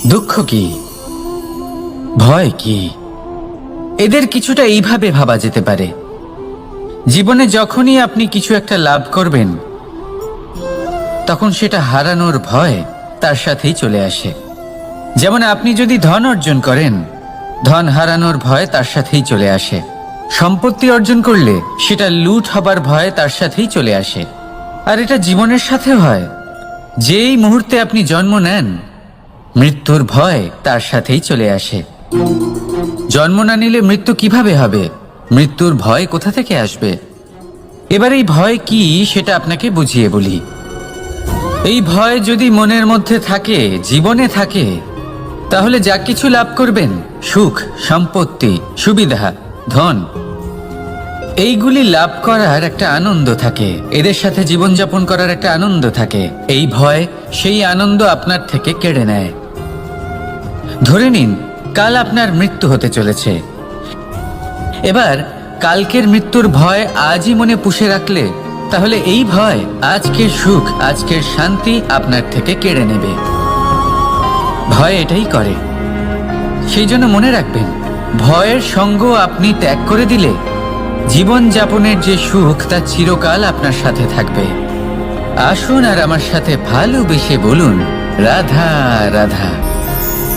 দুঃখ কি, ভয় কি, এদের কিছুটা এইভাবে ভাবা যেতে পারে। জীবনে যখনই আপনি কিছু একটা লাভ করবেন, তখন সেটা হারানোর ভয় তার সাথেই চলে আসে। যেমন আপনি যদি ধন অর্জন করেন, ধন হারানোর ভয় তার সাথেই চলে আসে। সম্পত্তি অর্জন করলে সেটা লুট হবার ভয় তার সাথেই চলে আসে। আর এটা জীবনের সাথে হয়। যেই মুহূর্তে আপনি জন্ম নেন, মৃত্যুর ভয় তার সাথেই চলে আসে। জন্ম না নিলে মৃত্যু কিভাবে হবে? মৃত্যুর ভয় কোথা থেকে আসবে? এবার এই ভয় কি সেটা আপনাকে বুঝিয়ে বলি। এই ভয় যদি মনের মধ্যে থাকে, জীবনে থাকে, তাহলে যা কিছু লাভ করবেন, সুখ, সম্পত্তি, সুবিধা, ধন, এইগুলি লাভ করার একটা আনন্দ থাকে, এদের সাথে জীবনযাপন করার একটা আনন্দ থাকে। এই ভয় সেই আনন্দ আপনার থেকে কেড়ে নেয়। ধরে নিন কাল আপনার মৃত্যু হতে চলেছে। এবার কালকের মৃত্যুর ভয় আজই মনে পুষে রাখলে, তাহলে এই ভয় আজকের সুখ, আজকের শান্তি আপনার থেকে কেড়ে নেবে। ভয় এটাই করে। সেই জন্য মনে রাখবেন, ভয়ের সঙ্গ আপনি ত্যাগ করে দিলে জীবন যাপনের যে সুখ তা চিরকাল আপনার সাথে থাকবে। আসুন আর আমার সাথে ভালোবেসে বলুন, রাধা রাধা।